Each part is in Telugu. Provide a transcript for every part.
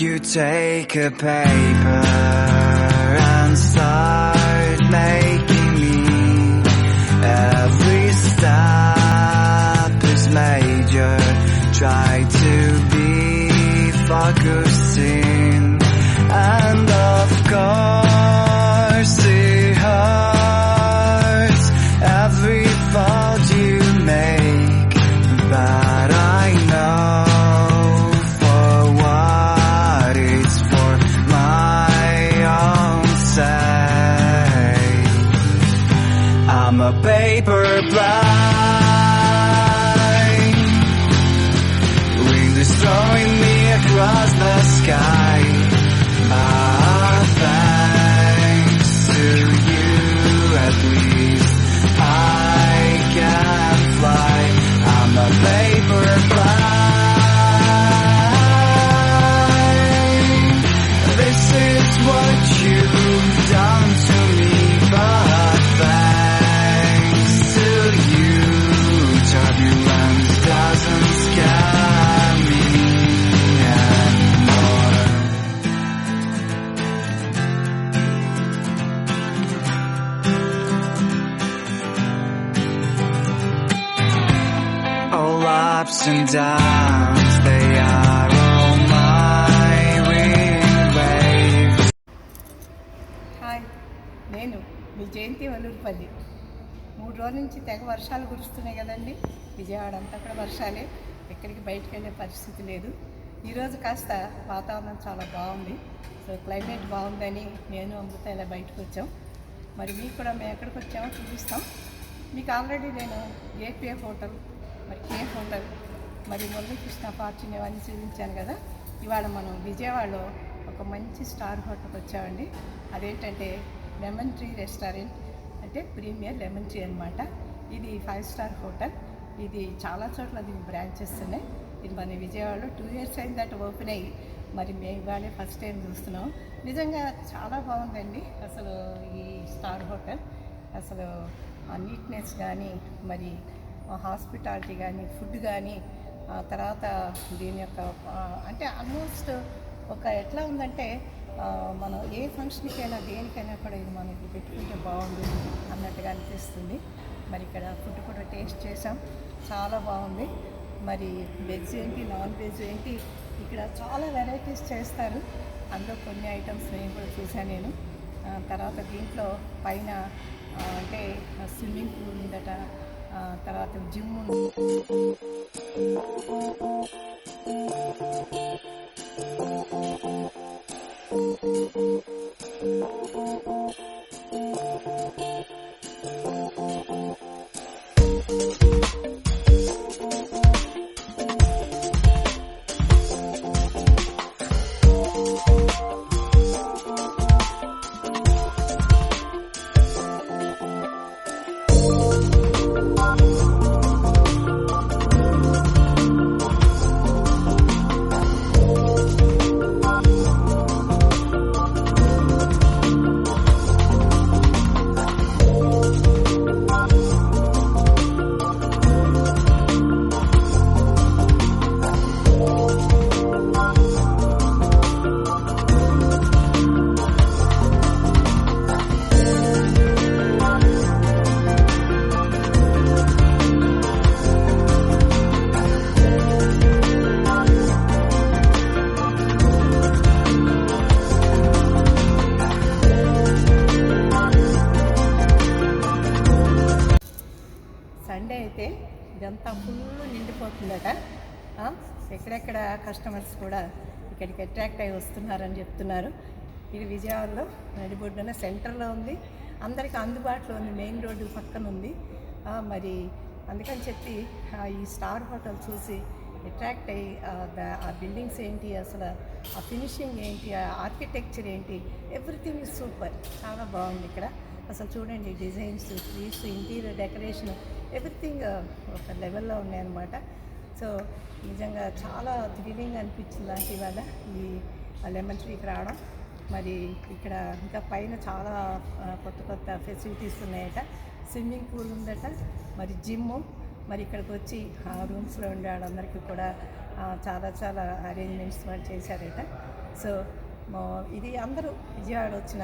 You take a paper and start making me. Every step is major. Try to be focusing, and of course it hurts every fault you make, but I know for what it's for my own sake. I'm a paper plane, wind is throwing me across the sky. Thanks to you, at least I can fly. I'm a paper plane. This is what you've done to me, but thanks to you, turbulence doesn't scare me anymore. All ups and downs, they are all my wind waves. Hi, నేను మీ జయంతి వల్లూరుపల్లి. 3 రోజుల నుంచి తెగ వర్షాలు కురుస్తున్నాయి కదండి. విజయవాడ అంతా కూడా వర్షాలే, ఎక్కడికి బయటకు వెళ్ళే పరిస్థితి లేదు. ఈరోజు కాస్త వాతావరణం చాలా బాగుంది. సో క్లైమేట్ బాగుందని నేను అమృత ఇలా బయటకు వచ్చాం. మరి మీకు కూడా మేము ఎక్కడికి వచ్చామో చూపిస్తాం. మీకు ఆల్రెడీ నేను ఏపీఏ హోటల్, మరి కే హోటల్, మరి మురళీకృష్ణ ఫార్చ్యూన్ ఇవన్నీ చూపించాను కదా. ఇవాళ మనం విజయవాడలో ఒక మంచి స్టార్ హోటల్కి వచ్చామండి. అదేంటంటే లెమన్ ట్రీ రెస్టారెంట్, అంటే ప్రీమియర్ లెమన్ ట్రీ అనమాట. ఇది 5 స్టార్ హోటల్. ఇది చాలా చోట్ల దీని బ్రాంచెస్ ఉన్నాయి. ఇది మన విజయవాడలో 2 years అయింది దట్ ఓపెన్ అయ్యి. మరి మేము ఇవాళే ఫస్ట్ టైం చూస్తున్నాం. నిజంగా చాలా బాగుందండి అసలు ఈ స్టార్ హోటల్. అసలు నీట్నెస్ కానీ, మరి హాస్పిటాలిటీ కానీ, ఫుడ్ కానీ, తర్వాత దీని యొక్క అంటే ఆల్మోస్ట్ ఒక ఎట్లా ఉందంటే మనం ఏ ఫంక్షన్కైనా దేనికైనా కూడా ఇది మనం ఇప్పుడు పెట్టుకుంటే బాగుంటుంది అన్నట్టుగా అనిపిస్తుంది. మరి ఇక్కడ ఫుడ్ కూడా టేస్ట్ చేసాం, చాలా బాగుంది. మరి వెజ్ ఏంటి, నాన్ వెజ్ ఏంటి, ఇక్కడ చాలా వెరైటీస్ చేస్తారు. అందులో కొన్ని ఐటమ్స్ నేను కూడా చూసాను నేను. తర్వాత దీంట్లో పైన అంటే స్విమ్మింగ్ పూల్ ఉందట, తర్వాత జిమ్ ఉంది. సండే అయితే ఇదంతా ఫుల్ నిండిపోతుందట. ఎక్కడెక్కడ కస్టమర్స్ కూడా ఇక్కడికి అట్రాక్ట్ అయ్యి వస్తున్నారని చెప్తున్నారు. ఇది విజయవాడలో నడిబొడ్డున సెంటర్లో ఉంది, అందరికీ అందుబాటులో ఉంది, మెయిన్ రోడ్డు పక్కన ఉంది. మరి అందుకని చెప్పి ఈ స్టార్ హోటల్ చూసి అట్రాక్ట్ అయ్యి ఆ బిల్డింగ్స్ ఏంటి, అసలు ఆ ఫినిషింగ్ ఏంటి, ఆ ఆర్కిటెక్చర్ ఏంటి, ఎవ్రీథింగ్ ఈజ్ సూపర్, చాలా బాగుంది ఇక్కడ. అసలు చూడండి designs, trees, interior decoration, everything ఒక లెవెల్లో ఉన్నాయన్నమాట. సో నిజంగా చాలా థ్రిల్లింగ్ అనిపించింది నాకు ఇవాళ ఈ లెమన్ ట్రీకి రావడం. మరి ఇక్కడ ఇంకా పైన చాలా కొత్త కొత్త ఫెసిలిటీస్ ఉన్నాయట. స్విమ్మింగ్ పూల్ ఉందట, మరి జిమ్ము, మరి ఇక్కడికి వచ్చి ఆ రూమ్స్లో ఉండే వాళ్ళందరికీ కూడా చాలా చాలా అరేంజ్మెంట్స్ వాళ్ళు చేశారట. సో ఇది అందరూ విజయవాడ వచ్చిన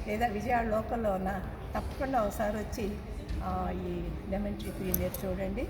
లేదా విజయవాడ లోకల్లో ఉన్న తప్పకుండా ఒకసారి వచ్చి ఈ లెమన్ ట్రీ ప్రీమియర్ చూడండి.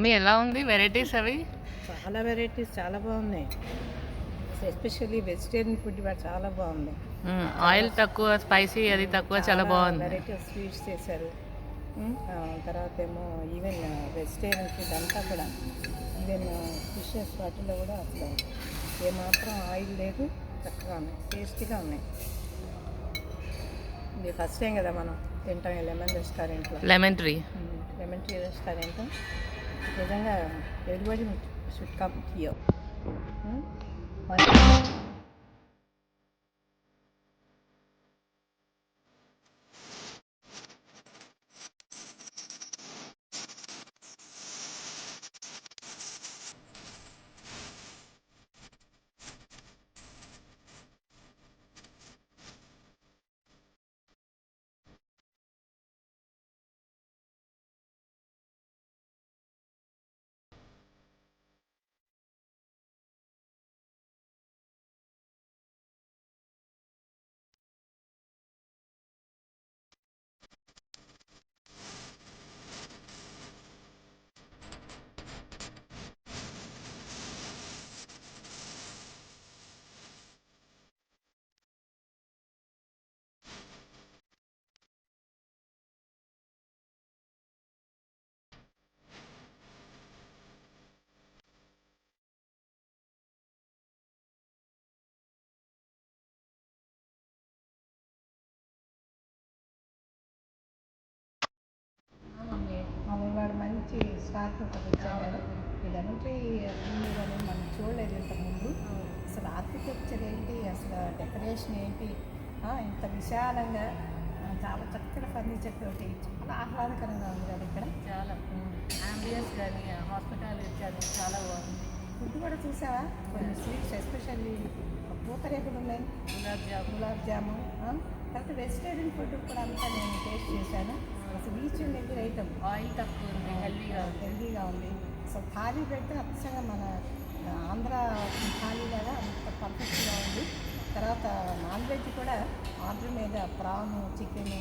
మీ ఎలా ఉంది వెరైటీస్ అవి? చాలా వెరైటీస్ చాలా బాగున్నాయి. ఎస్పెషల్లీ వెజిటేరియన్ ఫుడ్ చాలా బాగుంది. ఆయిల్ తక్కువ, స్పైసీ అది తక్కువ, చాలా బాగుంది. వెరైటీ స్వీట్స్ చేశారు. తర్వాత ఏమో ఈవెన్ వెజిటేరియన్ ఫుడ్ అంతా కూడా, ఈవెన్ ఫిషెస్ వాటిలో కూడా అసలు ఏమాత్రం ఆయిల్ లేదు, చక్కగా ఉన్నాయి, టేస్టీగా ఉన్నాయి. ఇది ఫస్ట్ టైం కదా మనం తింటాం లెమన్ రెస్టారెంట్లో, లెమన్ ట్రీ రెస్టారెంట్. నిజంగా ఎవ్రీబడి షుడ్ కమ్ హియర్. వాడు మంచి స్టార్ట్ వచ్చాడు. ఈ లెమన్ ట్రీ అనేది మనం చూడలేదు ఇంతకుముందు. అసలు ఆర్కిటెక్చర్ ఏంటి, అసలు డెకరేషన్ ఏంటి, ఇంత విశాలంగా చాలా చక్కటి ఫర్నిచర్ తోటి చాలా ఆహ్లాదకరంగా ఉంది కదా ఇక్కడ. చాలా అంబియన్స్ కానీ హాస్పిటాలిటీ కానీ చాలా బాగుంది. ఫుడ్ కూడా చూసావా, కొన్ని స్వీట్స్ ఎస్పెషల్లీ పూతరేకులు ఉన్నాయి, గులాబ్ జాము. తర్వాత వెజిటేరియన్ ఫుడ్ కూడా అంతా నేను టేస్ట్ చేశాను. అసలు each and every item oil తక్కువ ఉంది, హెల్దీగా ఉంది. సో థాలీ పెడితే అచ్చంగా మన ఆంధ్ర థాలీ లాగా అంత పర్ఫెక్ట్గా ఉంది. తర్వాత నాన్ వెజ్ కూడా ఆర్డర్ మీద ప్రాను, చికెన్,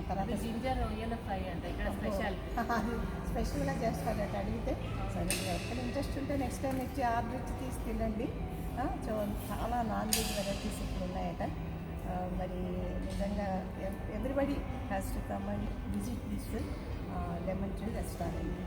తర్వాత జింజర్ రొయ్యల ఫ్రై అంటే ఇక్కడ స్పెషల్, అది స్పెషల్గా చేస్తారట అడిగితే. సరే ఎక్కడ ఇంట్రెస్ట్ ఉంటే నెక్స్ట్ టైం ఇచ్చి ఆర్డర్ ఇచ్చి తీసుకెళ్ళండి. సో చాలా నాన్ వెజ్ వెరైటీస్ ఇక్కడ ఉన్నాయట. మరి నిజంగా everybody has to come and visit this lemon tree restaurant.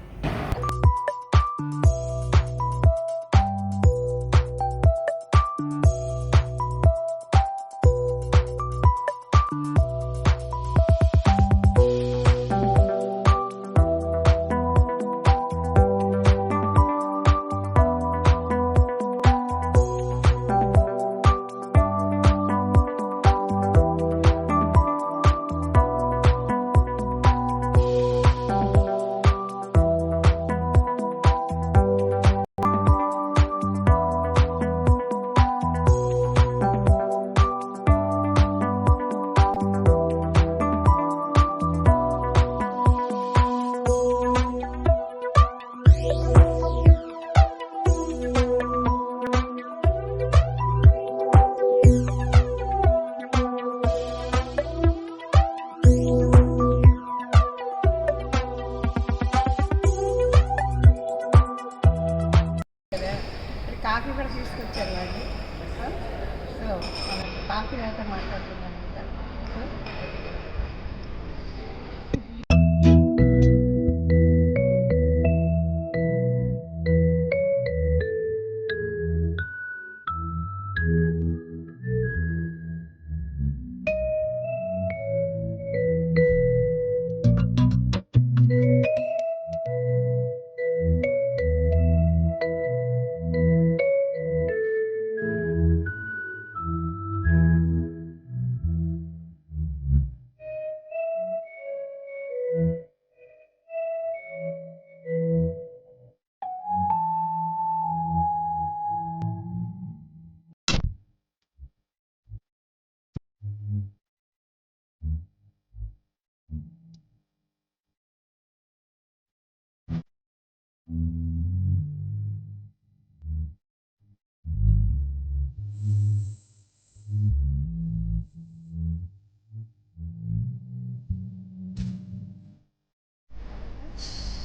కదా ఇక్కడ కాఫీ కూడా తీసుకొచ్చారు వాళ్ళు. సో మనం కాఫీ అయితే మాట్లాడుతున్నాం కదా. సో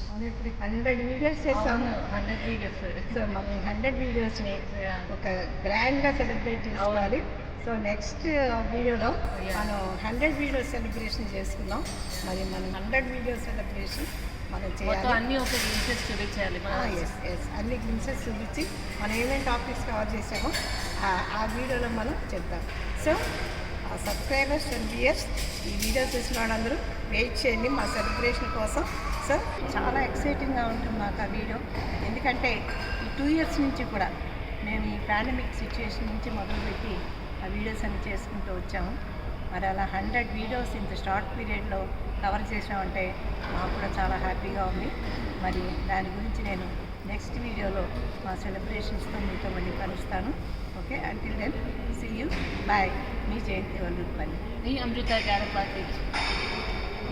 మనం ఇప్పుడు 100 వీడియోస్ చేసాము. 100 వీడియోస్. సో మనం 100 వీడియోస్ని ఒక గ్రాండ్గా సెలబ్రేట్ చేసుకోవాలి. సో నెక్స్ట్ వీడియోలో మనం 100 వీడియోస్ సెలబ్రేషన్ చేసుకున్నాం. మరి మనం 100 వీడియోస్ సెలబ్రేషన్ మనం మొత్తం చేయాలి. అన్నీ ఒక ఇంట్రెస్ట్ చూపించాలి మనం. ఎస్ అన్ని గ్లిమ్సెస్ చూపించి మనం ఏమేమి టాపిక్స్ కవర్ చేసామో ఆ వీడియోలో మనం చెప్తాం. సో సబ్స్క్రైబర్స్ అండ్ వ్యూయర్స్, ఈ వీడియో చూసిన వాళ్ళందరూ వెయిట్ చేయండి మా సెలబ్రేషన్ కోసం. సో చాలా ఎక్సైటింగ్గా ఉంటుంది మాకు ఆ వీడియో. ఎందుకంటే ఈ 2 years నుంచి కూడా మేము ఈ పాండమిక్ సిచ్యువేషన్ నుంచి మొదలుపెట్టి ఆ వీడియోస్ అన్ని చేసుకుంటూ వచ్చాము. మరి అలా 100 వీడియోస్ ఇంత షార్ట్ పీరియడ్లో కవర్ చేసామంటే మాకు కూడా చాలా హ్యాపీగా ఉంది. మరి దాని గురించి నేను నెక్స్ట్ వీడియోలో మా సెలబ్రేషన్స్తో మీతో మళ్ళీ కలుస్తాను. Okay, until then see you, bye. మీ జయంతి వల్లూరుపల్లి. ఈ అమృత గారి